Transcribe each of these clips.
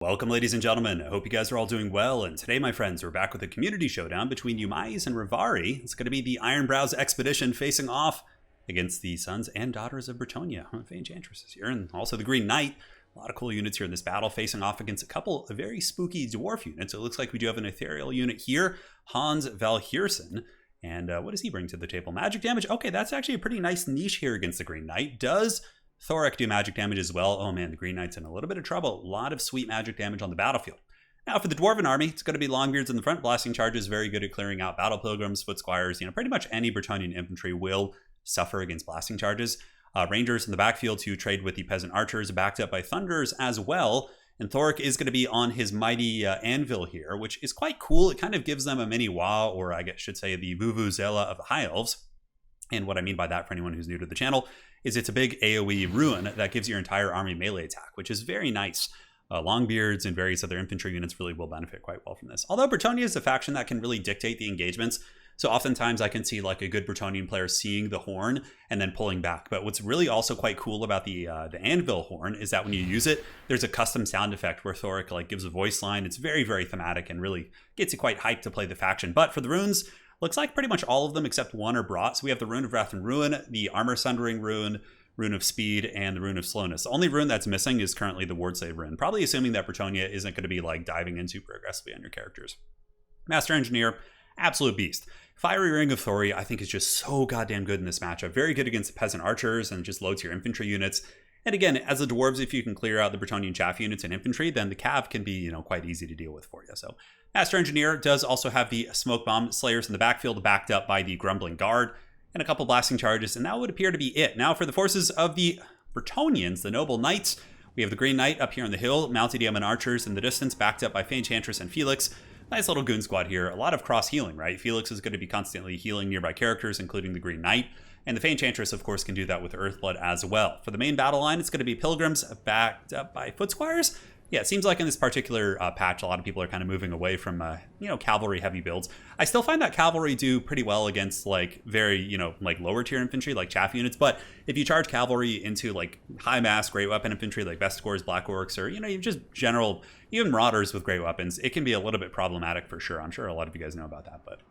Welcome, ladies and gentlemen. I hope you guys are all doing well, and today, my friends, we're back with a community showdown between Umais and Rivari. It's going to be the Ironbrows expedition facing off against the sons and daughters of Bretonnia. Enchantress is here, and also the Green Knight. A lot of cool units here in this battle, facing off against a couple of very spooky dwarf units. It looks like we do have an ethereal unit here, Hans Valhiersen. And what does he bring to the table? Magic damage? Okay, that's actually a pretty nice niche here against the Green Knight. Does THOREK do magic damage as well? Oh man, the Green Knight's in a little bit of trouble. A lot of sweet magic damage on the battlefield. Now for the Dwarven army, it's going to be Longbeards in the front. Blasting charges, very good at clearing out battle pilgrims, foot squires. Pretty much any Bretonnian infantry will suffer against blasting charges. Rangers in the backfield to trade with the peasant archers, backed up by Thunders as well. And THOREK is going to be on his mighty anvil here, which is quite cool. It kind of gives them a mini WoW, or I guess should say the Vuvuzela of the High Elves. And what I mean by that, for anyone who's new to the channel, is it's a big AoE ruin that gives your entire army melee attack, which is very nice. Longbeards and various other infantry units really will benefit quite well from this. Although Bretonnia is a faction that can really dictate the engagements, so oftentimes I can see like a good Bretonnian player seeing the horn and then pulling back. But what's really also quite cool about the anvil horn is that when you use it, there's a custom sound effect where THOREK like gives a voice line. It's very, very thematic and really gets you quite hyped to play the faction. But for the runes, looks like pretty much all of them except one are brought. So we have the Rune of Wrath and Ruin, the Armor Sundering Rune, Rune of Speed, and the Rune of Slowness. The only rune that's missing is currently the Ward Save rune, probably assuming that Bretonnia isn't going to be like diving in super aggressively on your characters. Master Engineer, absolute beast. Fiery Ring of Thori, I think, is just so goddamn good in this matchup. Very good against the peasant archers and just low tier infantry units. And again, as the dwarves, if you can clear out the Bretonnian chaff units and infantry, then the cav can be, quite easy to deal with for you. So Master Engineer does also have the Smoke Bomb Slayers in the backfield, backed up by the Grumbling Guard and a couple blasting charges, and that would appear to be it. Now for the forces of the Bretonnians, the Noble Knights, we have the Green Knight up here on the hill, mounted yeoman archers in the distance, backed up by Enchantress and Felix. Nice little goon squad here. A lot of cross healing, right? Felix is going to be constantly healing nearby characters, including the Green Knight. And the Enchantress, of course, can do that with Earthblood as well. For the main battle line, it's going to be Pilgrims backed up by Foot Squires. Yeah, it seems like in this particular patch, a lot of people are kind of moving away from, cavalry heavy builds. I still find that cavalry do pretty well against like very, like lower tier infantry, like chaff units. But if you charge cavalry into like high mass great weapon infantry, like Best Scores, Black Orcs, or, just general, even Marauders with great weapons, it can be a little bit problematic for sure. I'm sure a lot of you guys know about that, but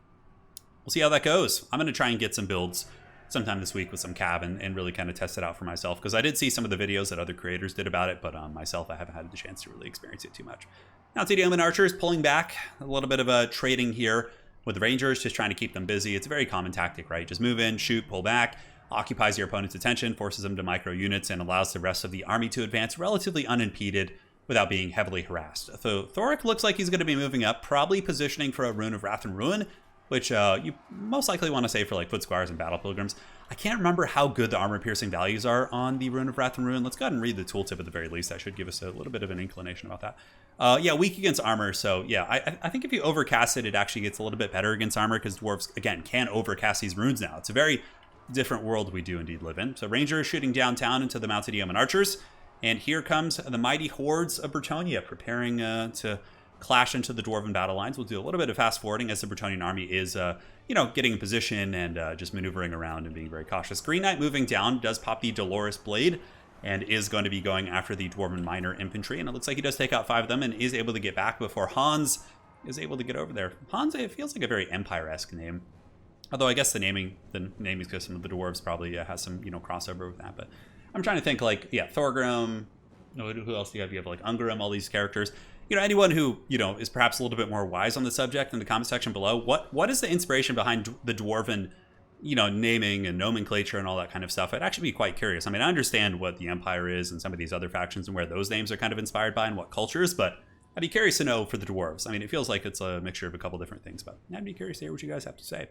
we'll see how that goes. I'm going to try and get some builds sometime this week with some cav and really kind of test it out for myself, because I did see some of the videos that other creators did about it, but myself, I haven't had the chance to really experience it too much. Now TDM and Archers pulling back, a little bit of a trading here with the Rangers, just trying to keep them busy. It's a very common tactic, right? Just move in, shoot, pull back, occupies your opponent's attention, forces them to micro units, and allows the rest of the army to advance relatively unimpeded without being heavily harassed. So THOREK looks like he's going to be moving up, probably positioning for a Rune of Wrath and Ruin, which you most likely want to say for like Foot Squires and Battle Pilgrims. I can't remember how good the armor piercing values are on the Rune of Wrath and Ruin. Let's go ahead and read the tooltip at the very least. That should give us a little bit of an inclination about that. Yeah, weak against armor. So yeah, I think if you overcast it, it actually gets a little bit better against armor, because dwarves, again, can overcast these runes now. It's a very different world we do indeed live in. So Ranger is shooting downtown into the mounted yeoman archers. And here comes the mighty hordes of Bretonnia preparing to clash into the Dwarven battle lines. We'll do a little bit of fast forwarding as the Bretonnian army is, getting in position and just maneuvering around and being very cautious. Green Knight moving down does pop the Dolores Blade and is going to be going after the Dwarven minor infantry. And it looks like he does take out 5 of them and is able to get back before Hans is able to get over there. Hans, it feels like a very Empire-esque name. Although I guess the naming is because some of the dwarves probably has some, crossover with that. But I'm trying to think like, yeah, Thorgrim. Who else do you have? You have like Ungrim, all these characters. Anyone who, is perhaps a little bit more wise on the subject in the comment section below, what is the inspiration behind the Dwarven, naming and nomenclature and all that kind of stuff? I'd actually be quite curious. I mean, I understand what the Empire is and some of these other factions and where those names are kind of inspired by and what cultures, but I'd be curious to know for the dwarves. I mean, it feels like it's a mixture of a couple different things, but I'd be curious to hear what you guys have to say.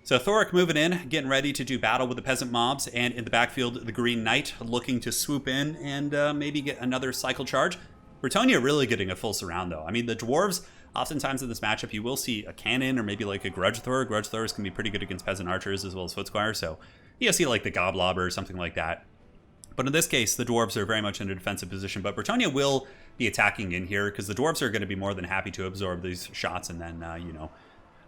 So THOREK moving in, getting ready to do battle with the peasant mobs, and in the backfield, the Green Knight looking to swoop in and maybe get another cycle charge. Bretonnia really getting a full surround, though. I mean, the dwarves, oftentimes in this matchup, you will see a cannon or maybe like a Grudge Thrower. Grudge Throwers can be pretty good against peasant archers as well as foot squires, so you'll see like the Goblobber or something like that. But in this case, the dwarves are very much in a defensive position, but Bretonnia will be attacking in here because the dwarves are going to be more than happy to absorb these shots and then,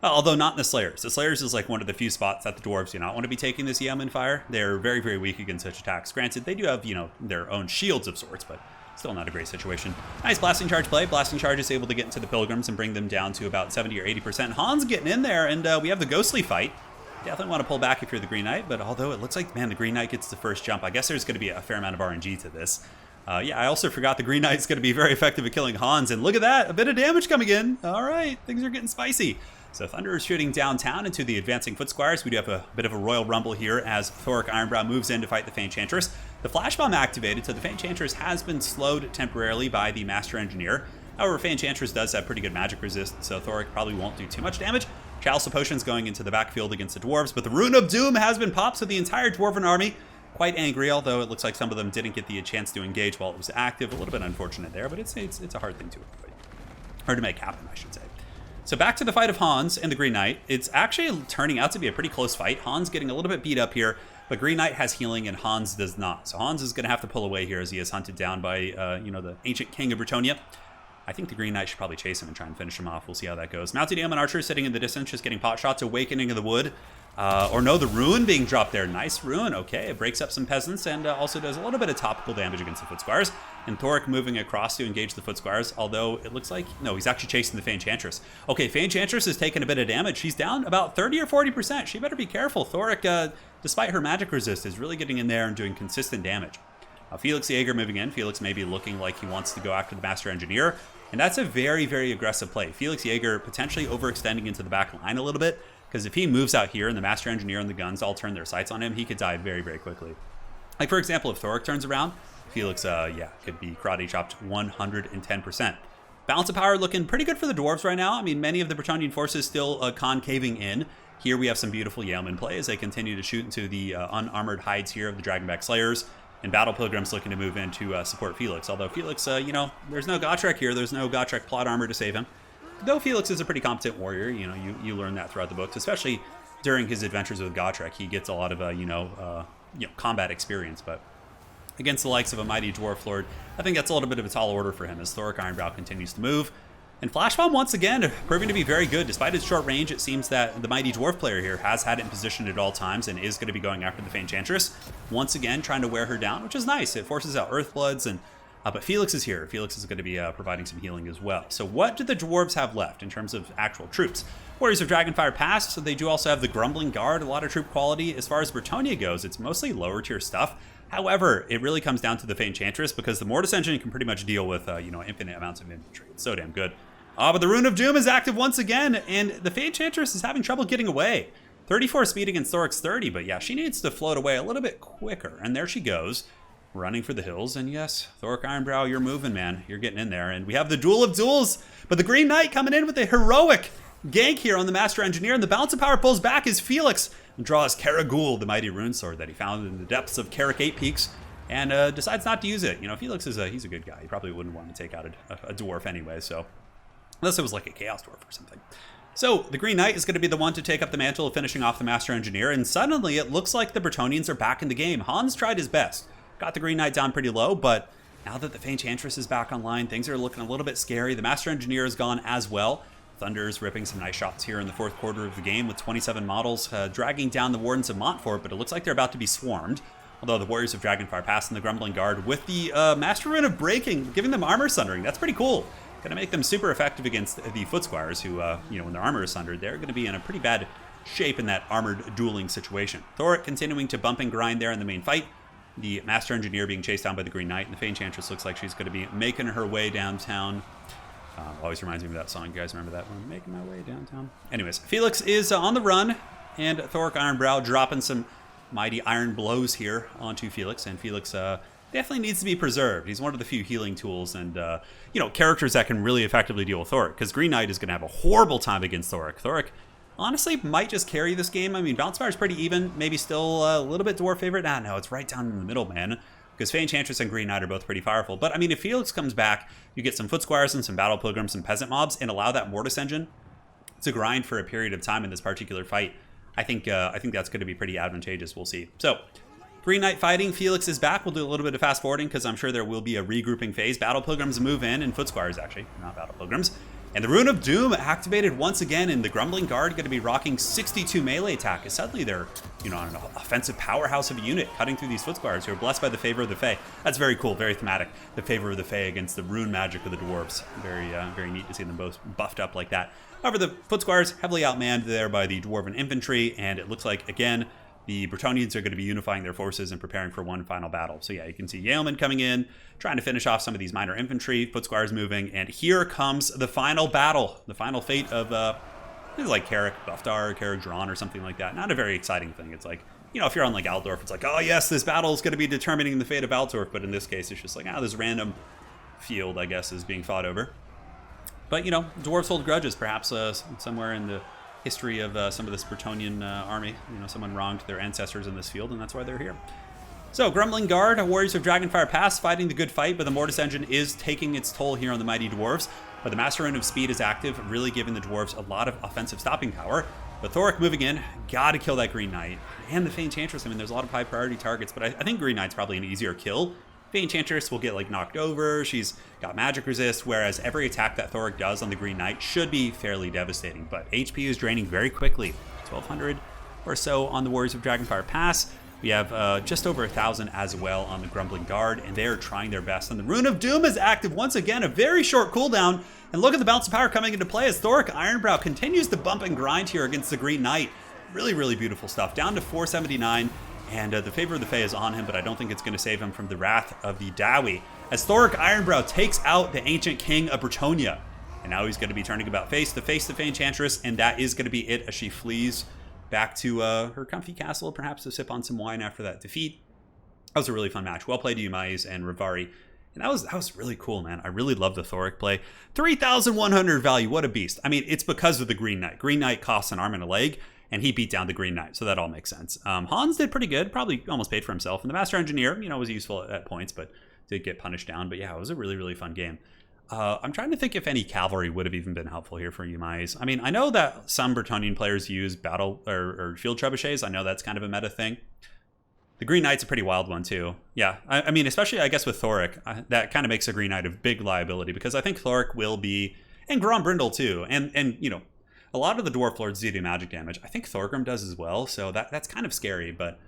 although not in the Slayers. The Slayers is like one of the few spots that the dwarves do not want to be taking this yeoman fire. They're very, very weak against such attacks. Granted, they do have, their own shields of sorts, but Still not a great situation. Nice blasting charge play. Blasting charge is able to get into the Pilgrims and bring them down to about 70 or 80%. Hans getting in there, and we have the ghostly fight. Definitely want to pull back if you're the Green Knight, but although it looks like, man, the Green Knight gets the first jump, I guess there's going to be a fair amount of RNG to this. Yeah, I also forgot the Green Knight's going to be very effective at killing Hans, and look at that, a bit of damage coming in. All right, things are getting spicy. So Thunder is shooting downtown into the advancing Foot Squires. We do have a bit of a Royal Rumble here as THOREK Ironbrow moves in to fight the Faint Chantress. The Flash Bomb activated, so the Faint Chantress has been slowed temporarily by the Master Engineer. However, Faint Chantress does have pretty good magic resist, so THOREK probably won't do too much damage. Chalice of Potions going into the backfield against the Dwarves, but the Rune of Doom has been popped, so the entire Dwarven army quite angry, although it looks like some of them didn't get the chance to engage while it was active. A little bit unfortunate there, but it's a hard thing to avoid. Hard to make happen, I should say. So back to the fight of Hans and the Green Knight. It's actually turning out to be a pretty close fight. Hans getting a little bit beat up here, but Green Knight has healing and Hans does not. So Hans is going to have to pull away here as he is hunted down by, the ancient king of Bretonnia. I think the Green Knight should probably chase him and try and finish him off. We'll see how that goes. Mounted Yeoman Archer sitting in the distance, just getting pot shots, Awakening of the Wood. The Ruin being dropped there. Nice Ruin, okay. It breaks up some peasants and also does a little bit of topical damage against the Foot Squires. And THOREK moving across to engage the Foot Squires, although it looks like, no, he's actually chasing the Faint Chantress. Okay, Faint Chantress is taking a bit of damage. She's down about 30 or 40%. She better be careful. THOREK, despite her magic resist, is really getting in there and doing consistent damage. Felix Jaeger moving in. Felix may be looking like he wants to go after the Master Engineer. And that's a very, very aggressive play. Felix Jaeger potentially overextending into the back line a little bit, because if he moves out here and the Master Engineer and the guns all turn their sights on him, he could die very, very quickly. Like, for example, if THOREK turns around, Felix, could be karate chopped 110%. Balance of power looking pretty good for the Dwarves right now. I mean, many of the Bretonnian forces still concaving in. Here we have some beautiful Yeoman play as they continue to shoot into the unarmored hides here of the Dragonback Slayers. And Battle Pilgrims looking to move in to support Felix. Although Felix, there's no Gotrek here. There's no Gotrek plot armor to save him. Though Felix is a pretty competent warrior. You learn that throughout the books, especially during his adventures with Gotrek. He gets a lot of, combat experience. But against the likes of a mighty Dwarf Lord, I think that's a little bit of a tall order for him as THOREK Ironbrow continues to move. And Flash Bomb, once again, proving to be very good. Despite its short range, it seems that the mighty Dwarf player here has had it in position at all times and is going to be going after the Faint Chantress. Once again, trying to wear her down, which is nice. It forces out Earthbloods, but Felix is here. Felix is going to be providing some healing as well. So what do the Dwarves have left in terms of actual troops? Warriors of Dragonfire passed, so they do also have the Grumbling Guard, a lot of troop quality. As far as Bretonnia goes, it's mostly lower tier stuff. However, it really comes down to the Faint Chantress because the Mortis Engine can pretty much deal with, infinite amounts of infantry. It's so damn good. But the Rune of Doom is active once again, and the Faint Chantress is having trouble getting away. 34 speed against THOREK's 30, but yeah, she needs to float away a little bit quicker. And there she goes, running for the hills. And yes, THOREK Ironbrow, you're moving, man. You're getting in there. And we have the Duel of Duels, but the Green Knight coming in with a heroic gank here on the Master Engineer, and the balance of power pulls back as Felix draws Karagul, the mighty rune sword that he found in the depths of Carrick 8 Peaks, and decides not to use it. Felix is he's a good guy. He probably wouldn't want to take out a dwarf anyway, so unless it was like a Chaos Dwarf or something. So the Green Knight is going to be the one to take up the mantle of finishing off the Master Engineer, and suddenly it looks like the Bretonnians are back in the game. Hans tried his best, got the Green Knight down pretty low, but now that the Faint Chantress is back online, things are looking a little bit scary. The Master Engineer is gone as well. Thunder's ripping some nice shots here in the fourth quarter of the game with 27 models dragging down the Wardens of Montfort, but it looks like they're about to be swarmed. Although the Warriors of Dragonfire passing the Grumbling Guard with the Master Rune of Breaking, giving them armor sundering. That's pretty cool. Going to make them super effective against the Foot Squires who, when their armor is sundered, they're going to be in a pretty bad shape in that armored dueling situation. THOREK continuing to bump and grind there in the main fight. The Master Engineer being chased down by the Green Knight, and the Faint Chantress looks like she's going to be making her way downtown. Always reminds me of that song. You guys remember that one? Making my way downtown. Anyways, Felix is on the run, and THOREK Ironbrow dropping some mighty iron blows here onto Felix, and Felix definitely needs to be preserved. He's one of the few healing tools and, characters that can really effectively deal with THOREK, because Green Knight is going to have a horrible time against THOREK. THOREK, honestly, might just carry this game. I mean, Balance Fire is pretty even, maybe still a little bit Dwarf favorite. No, it's right down in the middle, man, because Faint Chantress and Green Knight are both pretty powerful. But, I mean, if Felix comes back, you get some Foot Squires and some Battle Pilgrims and Peasant Mobs, and allow that Mortis Engine to grind for a period of time in this particular fight. I think that's going to be pretty advantageous. We'll see. So, Green Knight fighting. Felix is back. We'll do a little bit of fast forwarding because I'm sure there will be a regrouping phase. Battle Pilgrims move in, and Foot Squires, actually, not Battle Pilgrims. And the Rune of Doom activated once again, and the Grumbling Guard going to be rocking 62 melee attack. Suddenly they're, you know, an offensive powerhouse of a unit cutting through these foot squires who are blessed by the favor of the Fae. That's very cool, very thematic. The favor of the Fae against the rune magic of the Dwarves. Very, very neat to see them both buffed up like that. However, the foot squires heavily outmanned there by the Dwarven infantry, and it looks like, again, the Bretonnians are going to be unifying their forces and preparing for one final battle. So yeah, you can see Yeoman coming in, trying to finish off some of these minor infantry, foot squires moving, and here comes the final battle, the final fate of, this is like Carrick Buffdar, Carrick Drawn, or something like that. Not a very exciting thing. It's like, you know, if you're on like Altdorf, it's like, oh yes, this battle is going to be determining the fate of Altdorf, but in this case, it's just like, this random field, I guess, is being fought over. But, you know, dwarves hold grudges, perhaps somewhere in the history of some of this Bretonnian army. You know, someone wronged their ancestors in this field, and that's why they're here. So, Grumbling Guard, Warriors of Dragonfire Pass, fighting the good fight, but the Mortis Engine is taking its toll here on the mighty dwarves. But the Master Rune of Speed is active, really giving the dwarves a lot of offensive stopping power. But THOREK moving in, gotta kill that Green Knight. And the Fey Enchantress, I mean, there's a lot of high priority targets, but I think Green Knight's probably an easier kill. Fey Enchantress will get like knocked over, she's got magic resist, whereas every attack that THOREK does on the Green Knight should be fairly devastating. But HP is draining very quickly, 1200 or so on the Warriors of Dragonfire Pass. We have just over 1,000 as well on the Grumbling Guard, and they're trying their best. And the Rune of Doom is active once again, a very short cooldown. And look at the balance of power coming into play as THOREK Ironbrow continues to bump and grind here against the Green Knight. Really, really beautiful stuff. Down to 479. And the favor of the Fae is on him, but I don't think it's going to save him from the wrath of the Dowie. As THOREK Ironbrow takes out the ancient king of Bretonnia. And now he's going to be turning about face to face the Fey Enchantress, and that is going to be it as she flees back to her comfy castle, perhaps to sip on some wine after that defeat. That was a really fun match. Well played, Yumais and Rivari. And that was really cool, man. I really love the THOREK play. 3,100 value, what a beast. I mean, it's because of the Green Knight. Green Knight costs an arm and a leg, and he beat down the Green Knight, so that all makes sense. Hans did pretty good, probably almost paid for himself. And the Master Engineer, you know, was useful at points, but did get punished down. But yeah, it was a really, really fun game. I'm trying to think if any cavalry would have even been helpful here for Yumais. I mean, I know that some Bretonnian players use battle or field trebuchets. I know that's kind of a meta thing. The Green Knight's a pretty wild one too. Yeah, I mean, especially I guess with THOREK, that kind of makes a Green Knight a big liability because I think THOREK will be, and Grombrindle too, and you know, a lot of the Dwarf Lords do magic damage. I think Thorgrim does as well, so that's kind of scary. But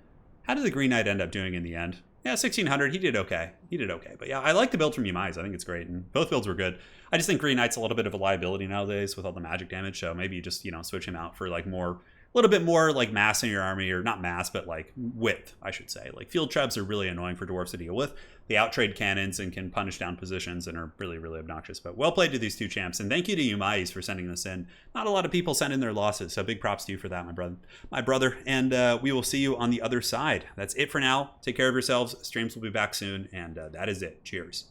how did the Green Knight end up doing in the end? Yeah, 1,600. He did okay. But yeah, I like the build from Yumais. I think it's great, and both builds were good. I just think Green Knight's a little bit of a liability nowadays with all the magic damage. So maybe you just, you know, switch him out for like more, a little bit more like mass in your army, or not mass, but like width, I should say. Like field trebs are really annoying for dwarves to deal with. They outtrade cannons and can punish down positions and are really, really obnoxious. But well played to these two champs, and thank you to Yumais for sending this in. Not a lot of people send in their losses, so big props to you for that, my brother. And we will see you on the other side. That's it for now. Take care of yourselves. Streams will be back soon, and that is it. Cheers.